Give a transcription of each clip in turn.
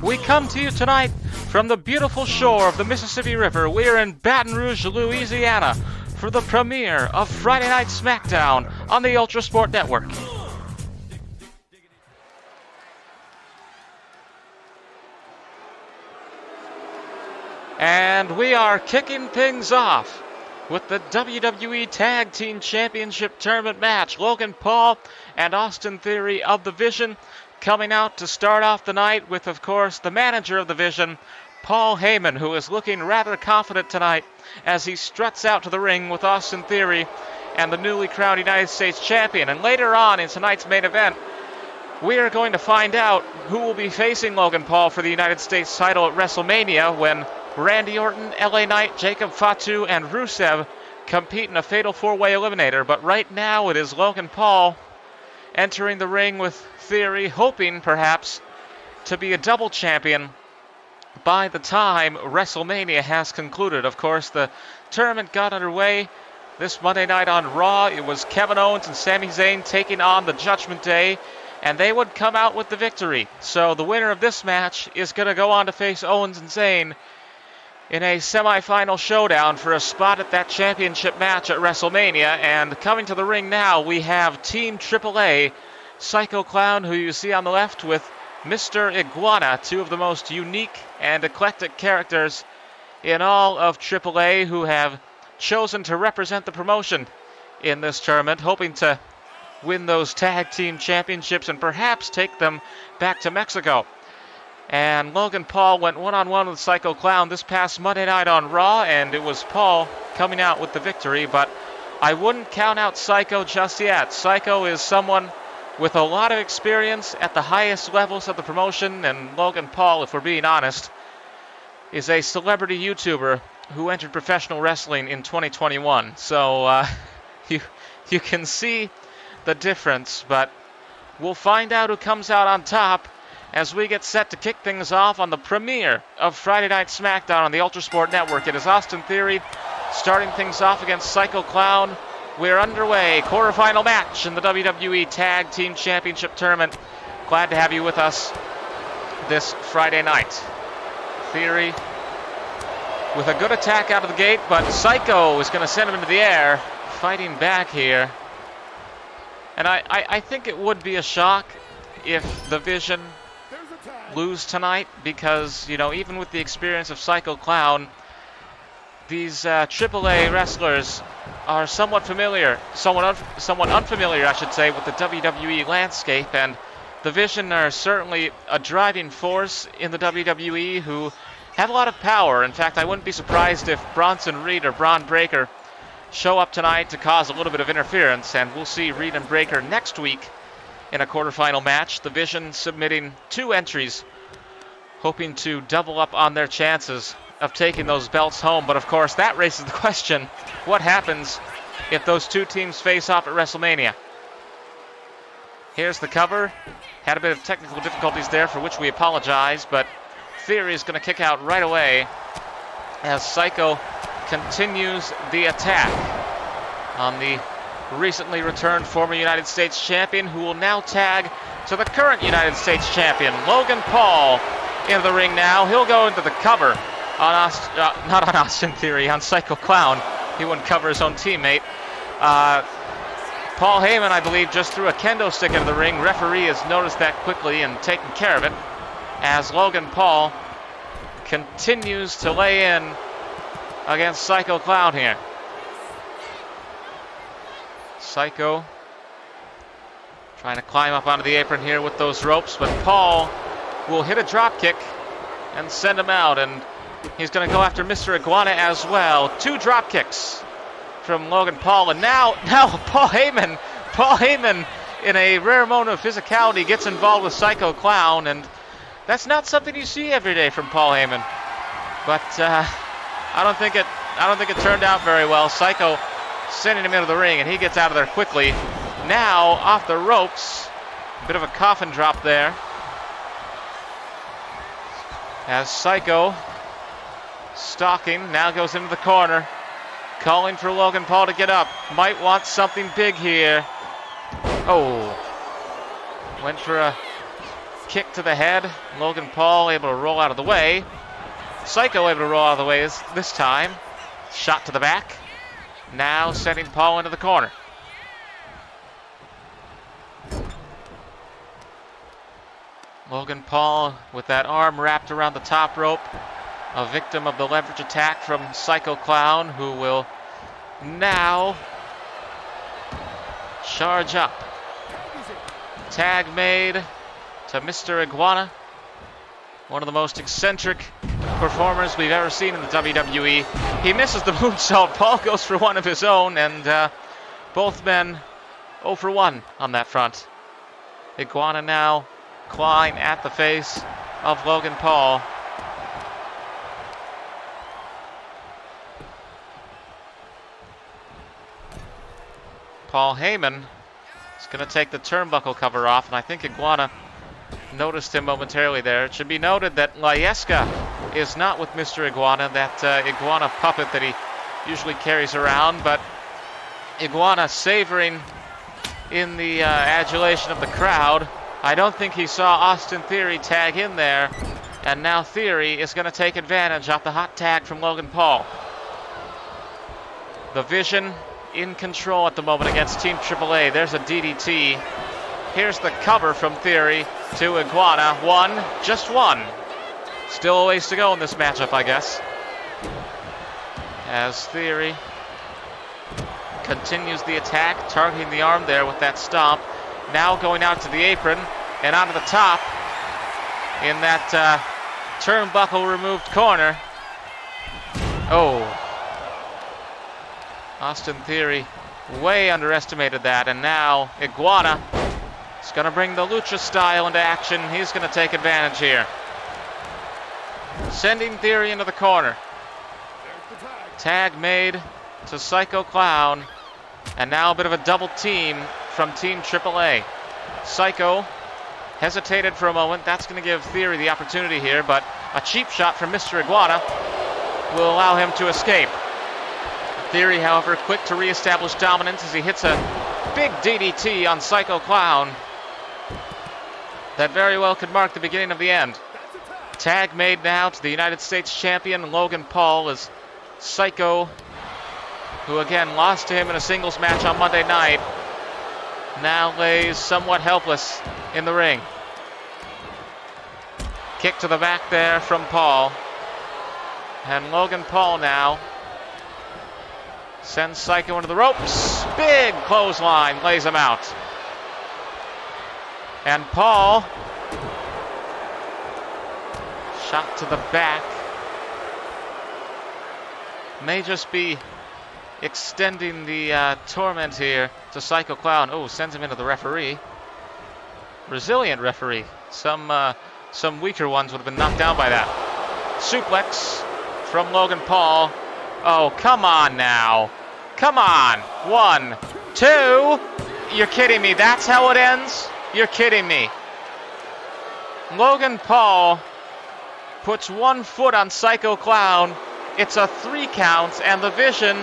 We come to you tonight from the beautiful shore of the Mississippi River. We are in Baton Rouge, Louisiana, for the premiere of Friday Night SmackDown on the ULTRASPORT Network. And we are kicking things off with the WWE Tag Team Championship Tournament match. Logan Paul and Austin Theory of the Vision coming out to start off the night with, of course, the manager of the Vision, Paul Heyman, who is looking rather confident tonight as he struts out to the ring with Austin Theory and the newly crowned United States Champion. And later on in tonight's main event, we are going to find out who will be facing Logan Paul for the United States title at WrestleMania when Randy Orton, LA Knight, Jacob Fatu, and Rusev compete in a fatal four-way eliminator. But right now it is Logan Paul entering the ring with Theory, hoping perhaps to be a double champion by the time WrestleMania has concluded. Of course, the tournament got underway this Monday night on Raw. It was Kevin Owens and Sami Zayn taking on the Judgment Day, and they would come out with the victory. So the winner of this match is going to go on to face Owens and Zayn in a semi-final showdown for a spot at that championship match at WrestleMania. And coming to the ring now, we have Team AAA, Psycho Clown, who you see on the left, with Mr. Iguana, two of the most unique and eclectic characters in all of AAA who have chosen to represent the promotion in this tournament, hoping to win those tag team championships and perhaps take them back to Mexico. And Logan Paul went one-on-one with Psycho Clown this past Monday night on Raw, and it was Paul coming out with the victory, but I wouldn't count out Psycho just yet. Psycho is someone with a lot of experience at the highest levels of the promotion, and Logan Paul, if we're being honest, is a celebrity YouTuber who entered professional wrestling in 2021. So you can see the difference, but we'll find out who comes out on top as we get set to kick things off on the premiere of Friday Night SmackDown on the ULTRASPORT Network. It is Austin Theory starting things off against Psycho Clown. We're underway. Quarterfinal match in the WWE Tag Team Championship Tournament. Glad to have you with us this Friday night. Theory with a good attack out of the gate, but Psycho is going to send him into the air, fighting back here. And I think it would be a shock if the Vision lose tonight, because, you know, even with the experience of Psycho Clown, these AAA wrestlers are somewhat unfamiliar, I should say, with the WWE landscape, and the Vision are certainly a driving force in the WWE who have a lot of power. In fact, I wouldn't be surprised if Bronson Reed or Braun Breaker show up tonight to cause a little bit of interference, and we'll see Reed and Breaker next week in a quarterfinal match. The Vision submitting 2 entries, hoping to double up on their chances of taking those belts home. But of course, that raises the question, what happens if those 2 teams face off at WrestleMania? Here's the cover. Had a bit of technical difficulties there, for which we apologize, but Theory is going to kick out right away as Psycho continues the attack on the recently returned former United States champion, who will now tag to the current United States champion, Logan Paul, into the ring now. He'll go into the cover on not on Austin Theory, on Psycho Clown. He wouldn't cover his own teammate. Paul Heyman, I believe, just threw a kendo stick into the ring. Referee has noticed that quickly and taken care of it, as Logan Paul continues to lay in against Psycho Clown here. Psycho trying to climb up onto the apron here with those ropes, but Paul will hit a drop kick and send him out, and he's going to go after Mr. Iguana as well. 2 drop kicks from Logan Paul, and now Paul Heyman in a rare moment of physicality gets involved with Psycho Clown, and that's not something you see every day from Paul Heyman. But I don't think it turned out very well. Psycho sending him into the ring, and he gets out of there quickly. Now off the ropes, a bit of a coffin drop there, as Psycho, stalking, now goes into the corner, calling for Logan Paul to get up. Might want something big here. Oh, went for a Kick to the head. Logan Paul able to roll out of the way. Psycho able to roll out of the way this time. Shot to the back. Now sending Paul into the corner. Logan Paul with that arm wrapped around the top rope. A victim of the leverage attack from Psycho Clown, who will now charge up. Tag made to Mr. Iguana. One of the most eccentric performers we've ever seen in the WWE. He misses the moonsault. Paul goes for one of his own, and both men 0 for 1 on that front. Iguana now clawing at the face of Logan Paul. Paul Heyman is going to take the turnbuckle cover off, and I think Iguana noticed him momentarily there. It should be noted that Layeska is not with Mr. Iguana, that Iguana puppet that he usually carries around, but Iguana savoring in the adulation of the crowd. I don't think he saw Austin Theory tag in there, and now Theory is going to take advantage of the hot tag from Logan Paul. The Vision in control at the moment against Team AAA. There's a DDT. Here's the cover from Theory to Iguana. One, just one. Still a ways to go in this matchup, I guess. As Theory continues the attack, targeting the arm there with that stomp. Now going out to the apron and onto the top in that turnbuckle removed corner. Oh. Austin Theory way underestimated that, and now Iguana is going to bring the Lucha style into action. He's going to take advantage here. Sending Theory into the corner. Tag made to Psycho Clown, and now a bit of a double team from Team AAA. Psycho hesitated for a moment. That's going to give Theory the opportunity here, but a cheap shot from Mr. Iguana will allow him to escape. Theory, however, quick to reestablish dominance as he hits a big DDT on Psycho Clown. That very well could mark the beginning of the end. Tag made now to the United States champion Logan Paul as Psycho, who again lost to him in a singles match on Monday night, now lays somewhat helpless in the ring. Kick to the back there from Paul. And Logan Paul now sends Psycho into the ropes. Big clothesline, lays him out. And Paul, shot to the back, may just be extending the torment here to Psycho Clown. Oh, sends him into the referee. Resilient referee. Some weaker ones would have been knocked down by that. Suplex from Logan Paul. Oh, come on now. Come on. 1, 2. You're kidding me. That's how it ends? You're kidding me. Logan Paul puts 1 foot on Psycho Clown. It's a 3 count, and the Vision,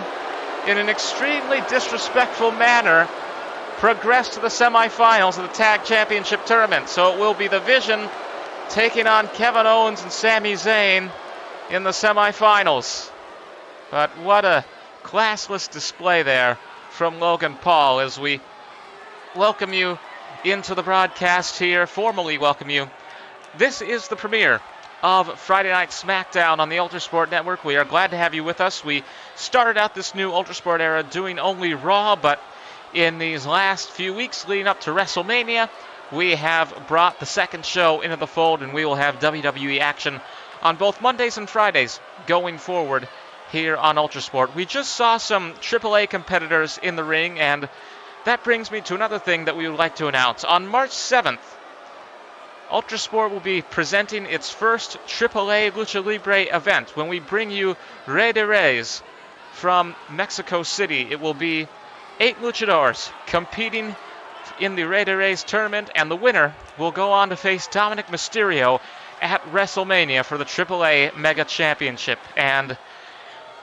in an extremely disrespectful manner, progressed to the semifinals of the Tag Championship Tournament. So it will be the Vision taking on Kevin Owens and Sami Zayn in the semifinals. But what a classless display there from Logan Paul as we welcome you into the broadcast here, formally welcome you. This is the premiere of Friday Night SmackDown on the ULTRASPORT Network. We are glad to have you with us. We started out this new ULTRASPORT era doing only Raw, but in these last few weeks leading up to WrestleMania, we have brought the second show into the fold, and we will have WWE action on both Mondays and Fridays going forward here on ULTRASPORT. We just saw some AAA competitors in the ring, and that brings me to another thing that we would like to announce. On March 7th, ULTRASPORT will be presenting its first AAA Lucha Libre event when we bring you Rey de Reyes from Mexico City. It will be 8 luchadors competing in the Rey de Reyes tournament, and the winner will go on to face Dominic Mysterio at WrestleMania for the AAA Mega Championship. And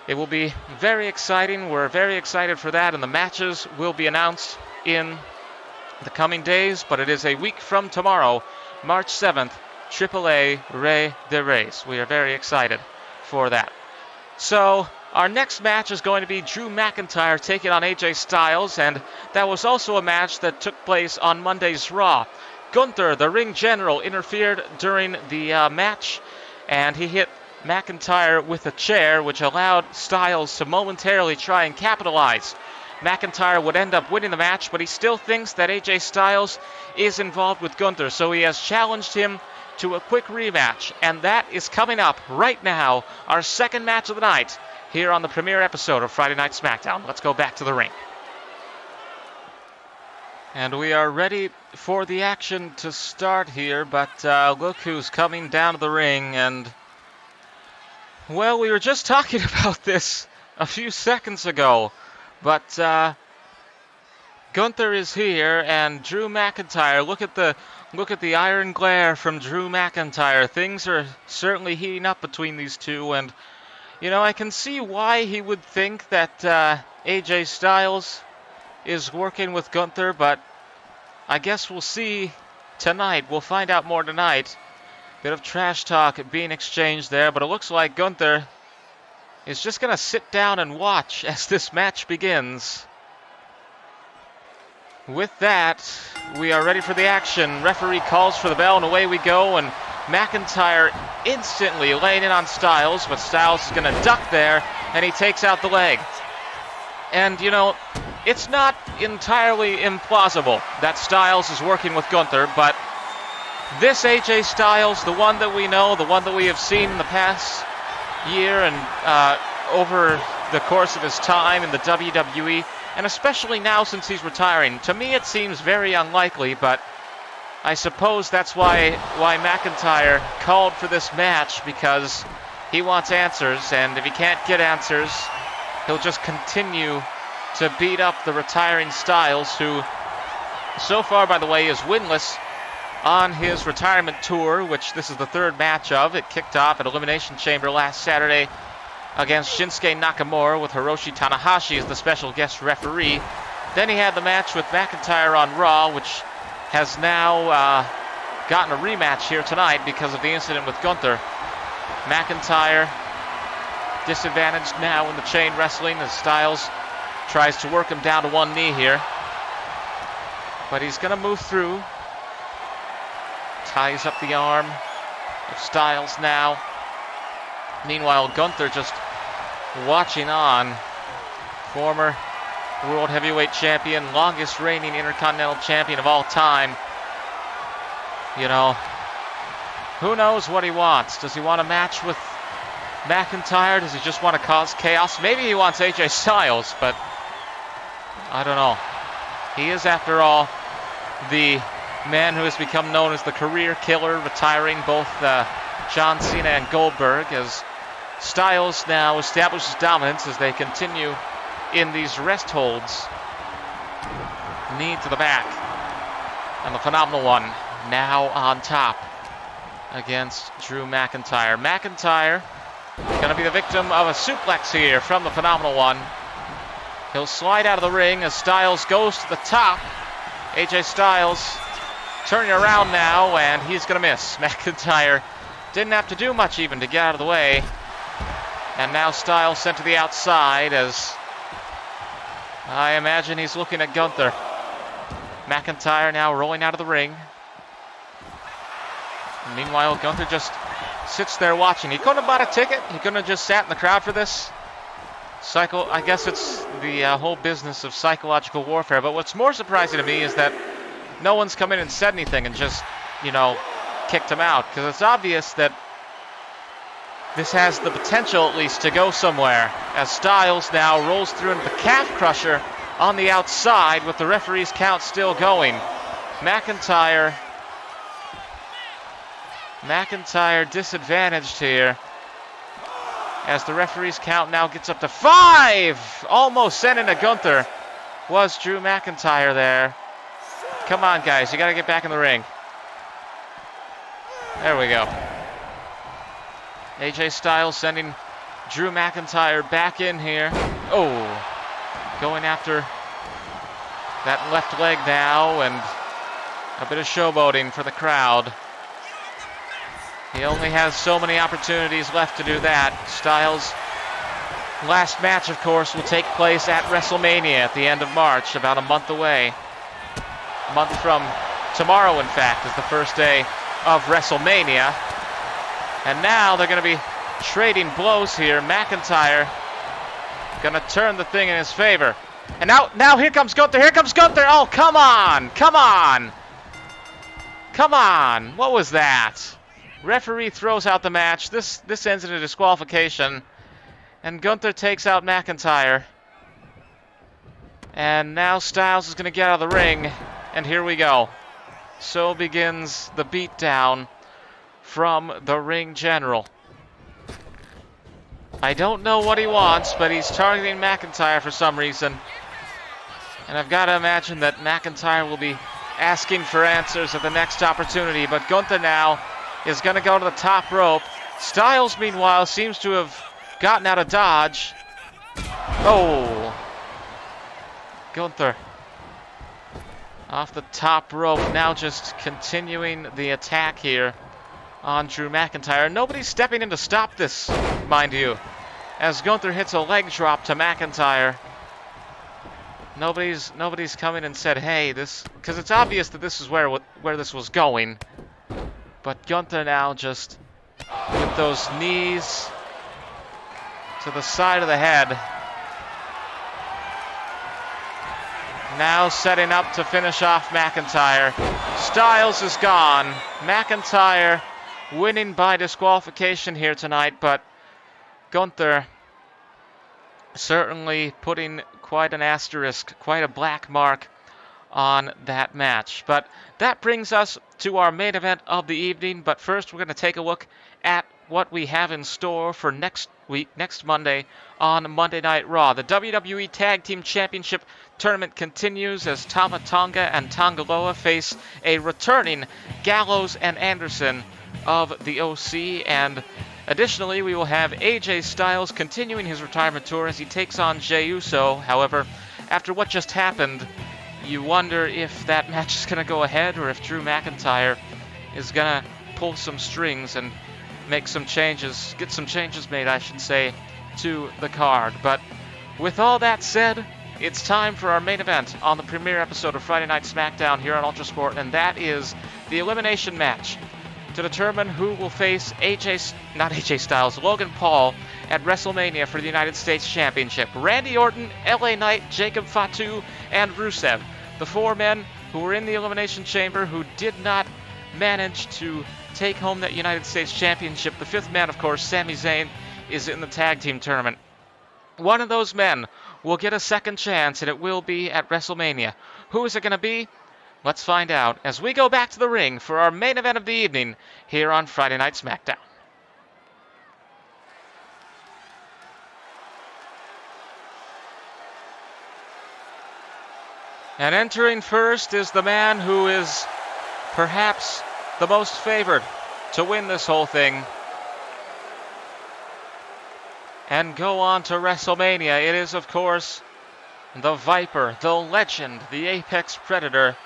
it will be very exciting. We're very excited for that, and the matches will be announced in the coming days, but it is a week from tomorrow March 7th, AAA Rey de Reyes. We are very excited for that. So, our next match is going to be Drew McIntyre taking on AJ Styles, and that was also a match that took place on Monday's Raw. Gunther, the ring general, interfered during the match, and he hit McIntyre with a chair, which allowed Styles to momentarily try and capitalize. McIntyre would end up winning the match, but he still thinks that AJ Styles is involved with Gunther, so he has challenged him to a quick rematch, and that is coming up right now, our second match of the night, here on the premiere episode of Friday Night SmackDown. Let's go back to the ring. And we are ready for the action to start here, but look who's coming down to the ring, and well, we were just talking about this a few seconds ago, but Gunther is here, and Drew McIntyre, look at the iron glare from Drew McIntyre. Things are certainly heating up between these two, and you know, I can see why he would think that AJ Styles is working with Gunther, but I guess we'll see tonight. We'll find out more tonight. Bit of trash talk being exchanged there, but it looks like Gunther is just going to sit down and watch as this match begins. With that, we are ready for the action. Referee calls for the bell, and away we go, and McIntyre instantly laying in on Styles, but Styles is going to duck there, and he takes out the leg. And, you know, it's not entirely implausible that Styles is working with Gunther, but this AJ Styles, the one that we know, the one that we have seen in the past year and over the course of his time in the WWE, and especially now since he's retiring, to me it seems very unlikely, but I suppose that's why McIntyre called for this match, because he wants answers, and if he can't get answers, he'll just continue to beat up the retiring Styles, who so far, by the way, is winless on his retirement tour, which this is the third match of. It kicked off at Elimination Chamber last Saturday against Shinsuke Nakamura with Hiroshi Tanahashi as the special guest referee. Then he had the match with McIntyre on Raw, which has now gotten a rematch here tonight because of the incident with Gunther. McIntyre disadvantaged now in the chain wrestling as Styles tries to work him down to one knee here. But he's going to move through. Ties up the arm of Styles now. Meanwhile, Gunther just watching on. Former World Heavyweight Champion, longest reigning Intercontinental Champion of all time. You know, who knows what he wants? Does he want a match with McIntyre? Does he just want to cause chaos? Maybe he wants AJ Styles, but I don't know. He is, after all, the man who has become known as the career killer, retiring both John Cena and Goldberg, as Styles now establishes dominance as they continue in these rest holds. Knee to the back. And the Phenomenal One now on top against Drew McIntyre. McIntyre going to be the victim of a suplex here from the Phenomenal One. He'll slide out of the ring as Styles goes to the top. AJ Styles turning around now, and he's going to miss. McIntyre didn't have to do much even to get out of the way. And now Styles sent to the outside as I imagine he's looking at Gunther. McIntyre now rolling out of the ring. And meanwhile, Gunther just sits there watching. He couldn't have bought a ticket. He couldn't have just sat in the crowd for this. I guess it's the whole business of psychological warfare. But what's more surprising to me is that no one's come in and said anything and just, you know, kicked him out. Because it's obvious that this has the potential, at least, to go somewhere. As Styles now rolls through into the calf crusher on the outside with the referee's count still going. McIntyre disadvantaged here as the referee's count now gets up to 5. Almost sent into Gunther was Drew McIntyre there. Come on, guys. You got to get back in the ring. There we go. AJ Styles sending Drew McIntyre back in here. Oh, going after that left leg now, and a bit of showboating for the crowd. He only has so many opportunities left to do that. Styles' last match, of course, will take place at WrestleMania at the end of March, about a month away. A month from tomorrow, in fact, is the first day of WrestleMania. And now they're going to be trading blows here. McIntyre going to turn the thing in his favor. And now here comes Gunther. Here comes Gunther. Oh, come on. Come on. Come on. What was that? Referee throws out the match. This ends in a disqualification. And Gunther takes out McIntyre. And now Styles is going to get out of the ring. And here we go. So begins the beatdown from the ring general. I don't know what he wants, but he's targeting McIntyre for some reason. And I've got to imagine that McIntyre will be asking for answers at the next opportunity. But Gunther now is going to go to the top rope. Styles, meanwhile, seems to have gotten out of dodge. Oh. Gunther off the top rope, now just continuing the attack here on Drew McIntyre. Nobody's stepping in to stop this, mind you, as Gunther hits a leg drop to McIntyre. Nobody's come in and said, hey, this, because it's obvious that this is where this was going. But Gunther now just with those knees to the side of the head. Now setting up to finish off McIntyre. Styles is gone. McIntyre winning by disqualification here tonight, but Gunther certainly putting quite an asterisk, quite a black mark on that match. But that brings us to our main event of the evening. But first, we're going to take a look at what we have in store for next week, next Monday, on Monday Night Raw. The WWE Tag Team Championship tournament continues as Tama Tonga and Tonga Loa face a returning Gallows and Anderson of the OC. And additionally, we will have AJ Styles continuing his retirement tour as he takes on Jey Uso. However, after what just happened, you wonder if that match is going to go ahead or if Drew McIntyre is going to pull some strings and make some changes, get some changes made, I should say, to the card. But with all that said, it's time for our main event on the premiere episode of Friday Night SmackDown here on ULTRASPORT, and that is the elimination match to determine who will face Logan Paul at WrestleMania for the United States Championship. Randy Orton, LA Knight, Jacob Fatu, and Rusev, the four men who were in the Elimination Chamber who did not manage to take home that United States Championship. The fifth man, of course, Sami Zayn, is in the tag team tournament. One of those men will get a second chance, and it will be at WrestleMania. Who is it going to be? Let's find out as we go back to the ring for our main event of the evening here on Friday Night SmackDown. And entering first is the man who is perhaps the most favored to win this whole thing and go on to WrestleMania. It is, of course, the Viper, the Legend, the Apex Predator.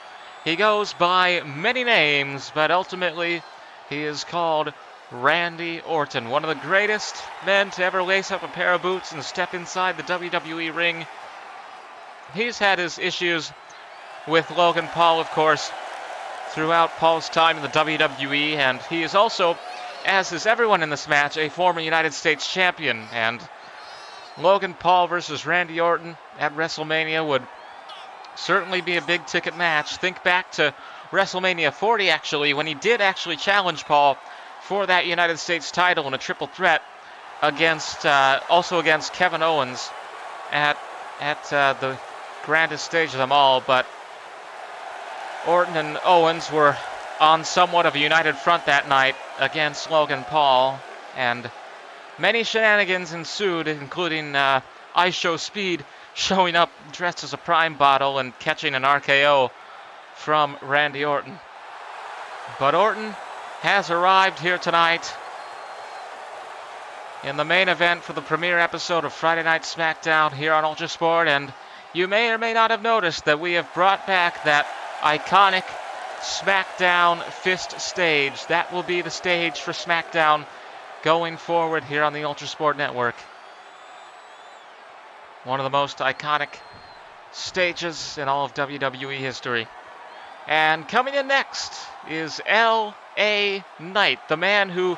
He goes by many names, but ultimately he is called Randy Orton, one of the greatest men to ever lace up a pair of boots and step inside the WWE ring. He's had his issues with Logan Paul, of course, throughout Paul's time in the WWE, and he is also, as is everyone in this match, a former United States champion. And Logan Paul versus Randy Orton at WrestleMania would certainly be a big ticket match. Think back to WrestleMania 40, actually, when he did actually challenge Paul for that United States title in a triple threat against Kevin Owens at the grandest stage of them all. But Orton and Owens were on somewhat of a united front that night against Logan Paul, and many shenanigans ensued, including Ice Show Speed showing up dressed as a Prime bottle and catching an RKO from Randy Orton. But Orton has arrived here tonight in the main event for the premiere episode of Friday Night SmackDown here on ULTRASPORT, and you may or may not have noticed that we have brought back that iconic SmackDown Fist stage. That will be the stage for SmackDown going forward here on the ULTRASPORT Network. One of the most iconic stages in all of WWE history. And coming in next is L.A. Knight, the man who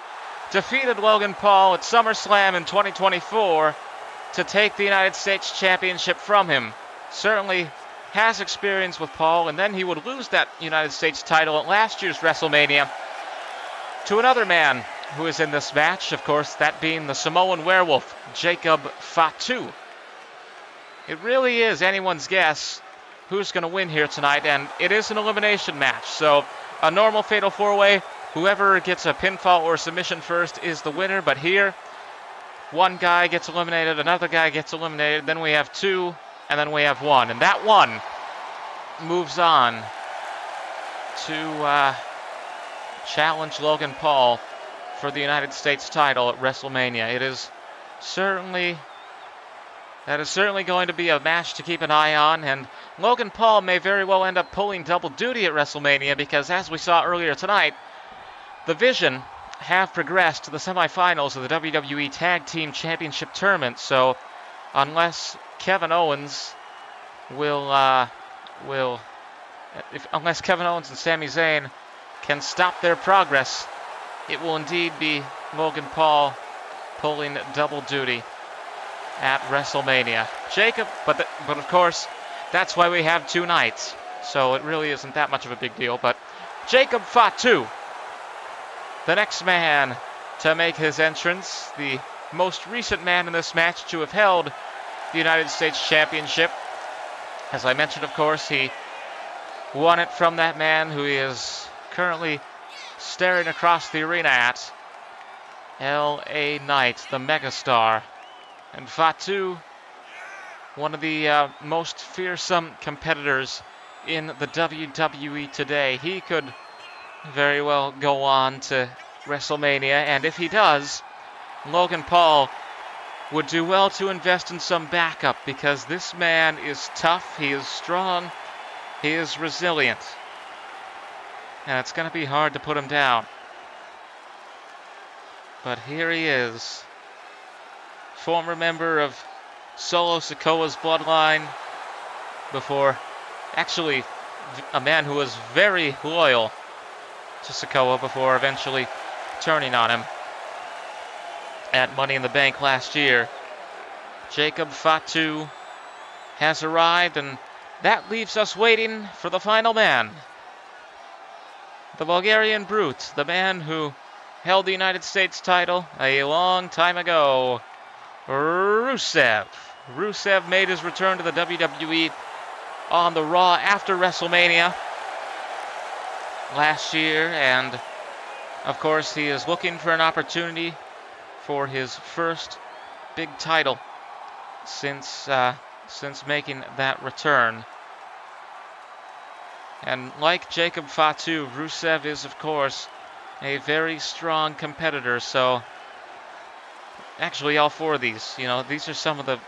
defeated Logan Paul at SummerSlam in 2024 to take the United States Championship from him. Certainly has experience with Paul, and then he would lose that United States title at last year's WrestleMania to another man who is in this match, of course, that being the Samoan werewolf, Jacob Fatu. It really is anyone's guess who's going to win here tonight, and it is an elimination match, so a normal Fatal 4-Way, whoever gets a pinfall or submission first is the winner, but here, one guy gets eliminated, another guy gets eliminated, then we have two, and then we have one, and that one moves on to challenge Logan Paul for the United States title at WrestleMania. That is certainly going to be a match to keep an eye on, and Logan Paul may very well end up pulling double duty at WrestleMania because, as we saw earlier tonight, the Vision have progressed to the semifinals of the WWE Tag Team Championship tournament, so unless Kevin Owens unless Kevin Owens and Sami Zayn can stop their progress, it will indeed be Logan Paul pulling double duty at WrestleMania. Jacob, but of course, that's why we have two nights, so it really isn't that much of a big deal, but Jacob Fatu, the next man to make his entrance, the most recent man in this match to have held the United States Championship. As I mentioned, of course, he won it from that man who he is currently staring across the arena at, L.A. Knight, the megastar. And Fatu, one of the most fearsome competitors in the WWE today. He could very well go on to WrestleMania, and if he does, Logan Paul would do well to invest in some backup because this man is tough, he is strong, he is resilient, and it's going to be hard to put him down. But here he is, former member of Solo Sikoa's bloodline, actually a man who was very loyal to Sikoa before eventually turning on him at Money in the Bank last year. Jacob Fatu has arrived, and that leaves us waiting for the final man. The Bulgarian Brute, the man who held the United States title a long time ago, Rusev. Rusev made his return to the WWE on the Raw after WrestleMania last year, and of course he is looking for an opportunity for his first big title since making that return. And like Jacob Fatu, Rusev is of course a very strong competitor, so actually all four of these are some of the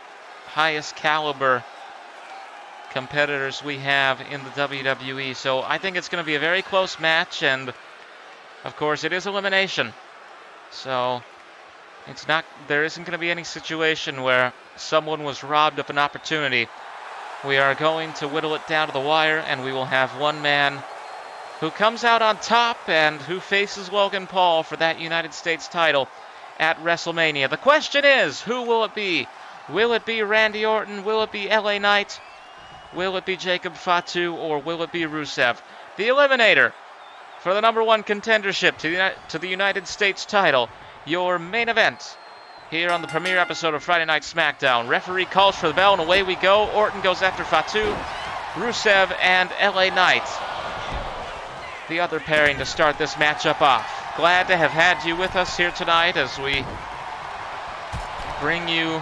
highest caliber competitors we have in the WWE, so I think it's going to be a very close match, and of course it is elimination, so there isn't going to be any situation where someone was robbed of an opportunity. We are going to whittle it down to the wire, and we will have one man who comes out on top and who faces Logan Paul for that United States title at WrestleMania. The question is, who will it be? Will it be Randy Orton? Will it be L.A. Knight? Will it be Jacob Fatu? Or will it be Rusev? The Eliminator for the number one contendership to the United States title. Your main event here on the premiere episode of Friday Night SmackDown. Referee calls for the bell, and away we go. Orton goes after Fatu, Rusev, and L.A. Knight, the other pairing to start this matchup off. Glad to have had you with us here tonight as we bring you,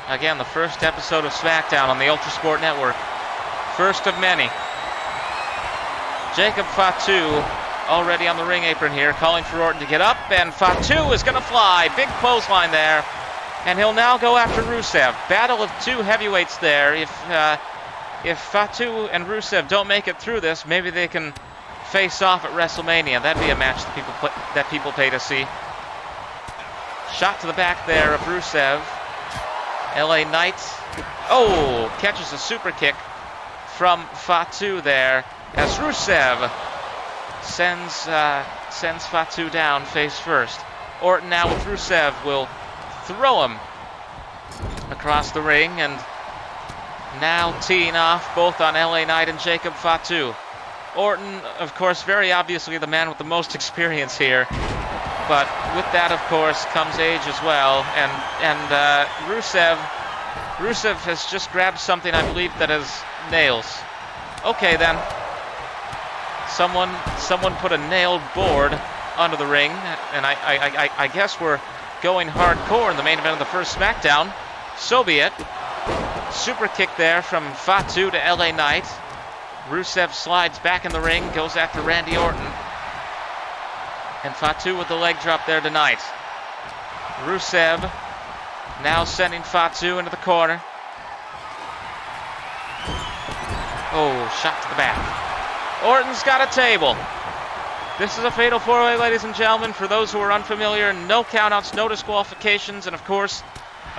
again, the first episode of SmackDown on the ULTRASPORT Network. First of many. Jacob Fatu already on the ring apron here, calling for Orton to get up, and Fatu is going to fly. Big clothesline there, and he'll now go after Rusev. Battle of two heavyweights there. If Fatu and Rusev don't make it through this, maybe they can face off at WrestleMania. That'd be a match that people pay to see. Shot to the back there of Rusev. LA Knight. Oh, catches a super kick from Fatu there as Rusev sends Fatu down face first. Orton now with Rusev will throw him across the ring, and now teeing off both on LA Knight and Jacob Fatu. Orton, of course, very obviously the man with the most experience here, but with that, of course, comes age as well. And Rusev has just grabbed something, I believe, that has nails. Okay, then. Someone put a nailed board under the ring, and I guess we're going hardcore in the main event of the first SmackDown. So be it. Super kick there from Fatu to LA Knight. Rusev slides back in the ring, goes after Randy Orton. And Fatu with the leg drop there tonight. Rusev now sending Fatu into the corner. Oh, shot to the back. Orton's got a table. This is a fatal four-way, ladies and gentlemen. For those who are unfamiliar, no countouts, no disqualifications, and of course,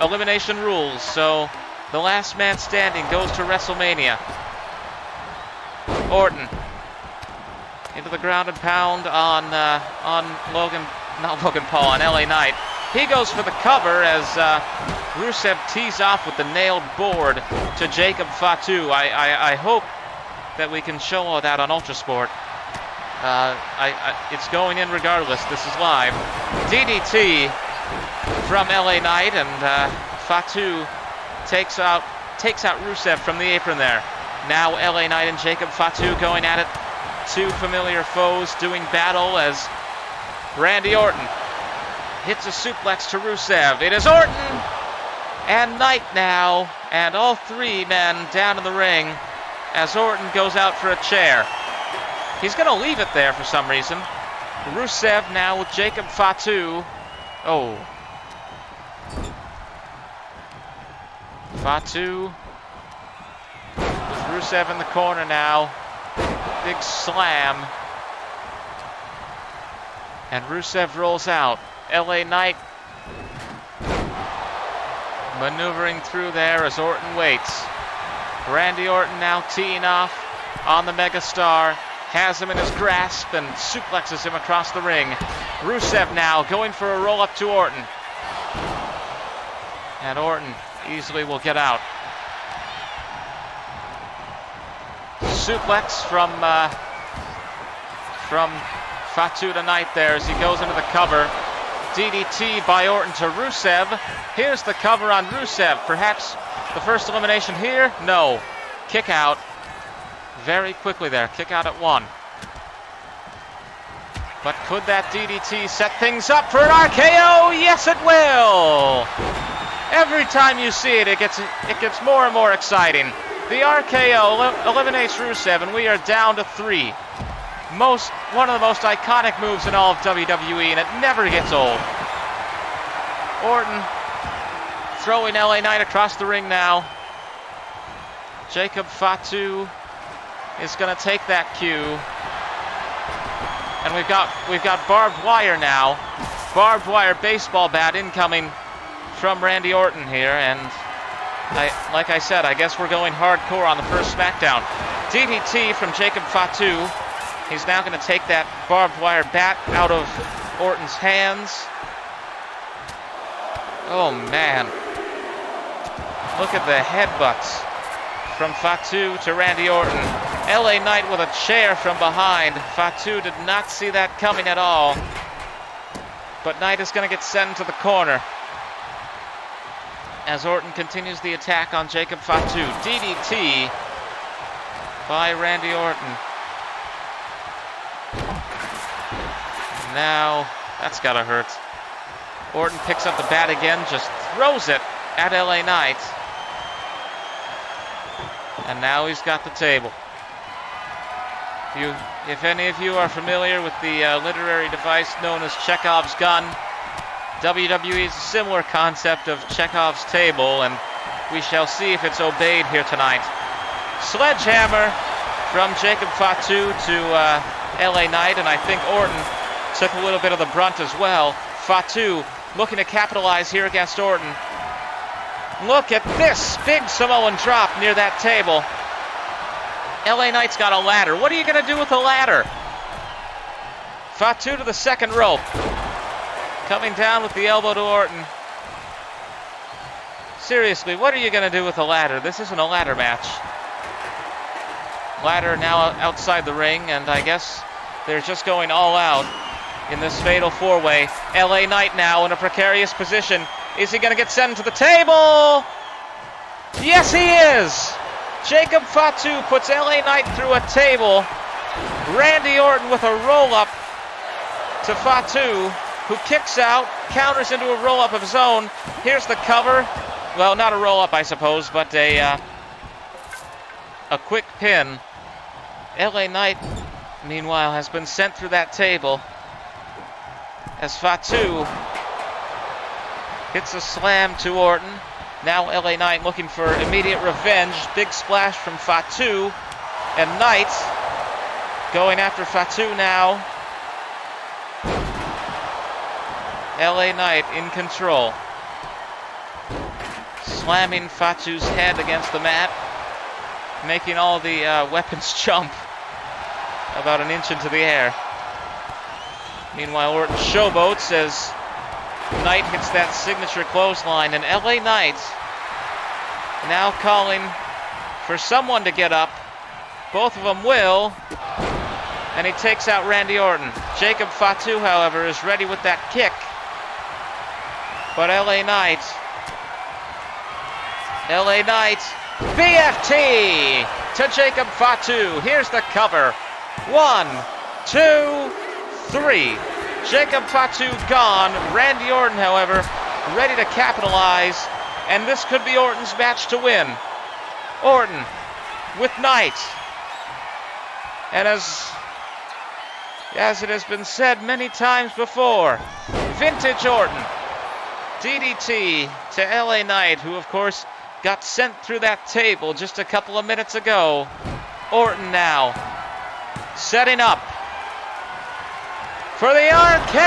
elimination rules. So the last man standing goes to WrestleMania. Orton into the ground and pound on Logan Paul, on LA Knight. He goes for the cover as Rusev tees off with the nailed board to Jacob Fatu. I hope that we can show all that on ULTRASPORT. It's going in regardless. This is live. DDT from LA Knight, and Fatu takes out Rusev from the apron there. Now LA Knight and Jacob Fatu going at it. Two familiar foes doing battle as Randy Orton hits a suplex to Rusev. It is Orton and Knight now, and all three men down in the ring as Orton goes out for a chair. He's going to leave it there for some reason. Rusev now with Jacob Fatu. Oh. Fatu with Rusev in the corner now. Big slam. And Rusev rolls out. LA Knight maneuvering through there as Orton waits. Randy Orton now teeing off on the megastar. Has him in his grasp and suplexes him across the ring. Rusev now going for a roll up to Orton. And Orton easily will get out. Suplex from Fatu to Knight there as he goes into the cover. DDT by Orton to Rusev. Here's the cover on Rusev. Perhaps the first elimination here? No. Kick out. Very quickly there. Kick out at 1. But could that DDT set things up for an RKO? Yes, it will. Every time you see it, it gets more and more exciting. The RKO eliminates Rusev, and we are down to 3. One of the most iconic moves in all of WWE, and it never gets old. Orton throwing LA Knight across the ring now. Jacob Fatu is going to take that cue. And we've got barbed wire now. Barbed wire baseball bat incoming from Randy Orton here, and like I said, I guess we're going hardcore on the first SmackDown. DDT from Jacob Fatu. He's now going to take that barbed wire bat out of Orton's hands. Oh man. Look at the headbutts from Fatu to Randy Orton. LA Knight with a chair from behind. Fatu did not see that coming at all. But Knight is going to get sent to the corner as Orton continues the attack on Jacob Fatu. DDT by Randy Orton. Now, that's gotta hurt. Orton picks up the bat again, just throws it at LA Knight. And now he's got the table. If any of you are familiar with the literary device known as Chekhov's gun, WWE is a similar concept of Chekhov's table, and we shall see if it's obeyed here tonight. Sledgehammer from Jacob Fatu to LA Knight, and I think Orton took a little bit of the brunt as well. Fatu looking to capitalize here against Orton. Look at this big Samoan drop near that table. LA Knight's got a ladder. What are you going to do with a ladder? Fatu to the second rope. Coming down with the elbow to Orton. Seriously, what are you going to do with a ladder? This isn't a ladder match. Ladder now outside the ring, and I guess they're just going all out in this fatal four-way. LA Knight now in a precarious position. Is he going to get sent to the table? Yes, he is! Jacob Fatu puts LA Knight through a table. Randy Orton with a roll-up to Fatu, who kicks out, counters into a roll-up of his own. Here's the cover. Well, not a roll-up, I suppose, but a quick pin. LA Knight, meanwhile, has been sent through that table as Fatu hits a slam to Orton. Now LA Knight looking for immediate revenge. Big splash from Fatu. And Knight going after Fatu now. LA Knight in control. Slamming Fatu's head against the mat. Making all the weapons jump about an inch into the air. Meanwhile, Orton showboats as Knight hits that signature clothesline, and LA Knight now calling for someone to get up. Both of them will, and he takes out Randy Orton. Jacob Fatu, however, is ready with that kick, but LA Knight, BFT to Jacob Fatu. Here's the cover. 1, 2, 3. Jacob Fatu gone. Randy Orton, however, ready to capitalize, and this could be Orton's match to win. Orton with Knight. And as it has been said many times before, vintage Orton. DDT to LA Knight, who of course got sent through that table just a couple of minutes ago. Orton now setting up for the RKO.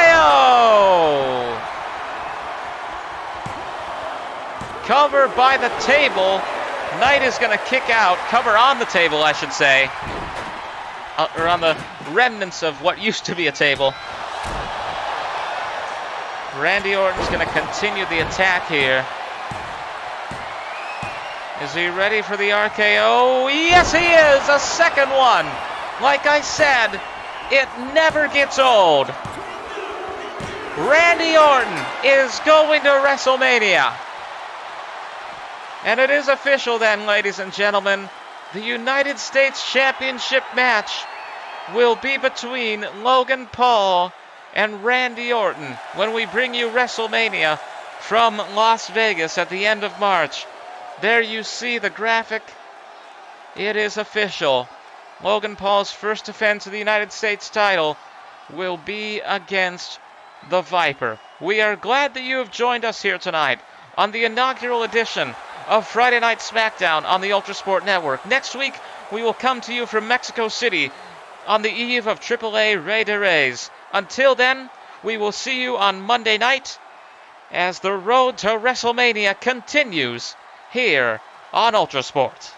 Cover by the table. Knight is going to kick out. Cover on the table, I should say. Or on the remnants of what used to be a table. Randy Orton's going to continue the attack here. Is he ready for the RKO? Yes, he is! A second one! Like I said, it never gets old. Randy Orton is going to WrestleMania. And it is official then, ladies and gentlemen. The United States Championship match will be between Logan Paul and Randy Orton when we bring you WrestleMania from Las Vegas at the end of March. There you see the graphic. It is official. Logan Paul's first defense of the United States title will be against the Viper. We are glad that you have joined us here tonight on the inaugural edition of Friday Night SmackDown on the ULTRASPORT Network. Next week, we will come to you from Mexico City on the eve of AAA Rey de Reyes. Until then, we will see you on Monday night as the road to WrestleMania continues here on ULTRASPORT.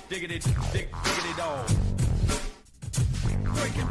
Diggity dog. Breaking.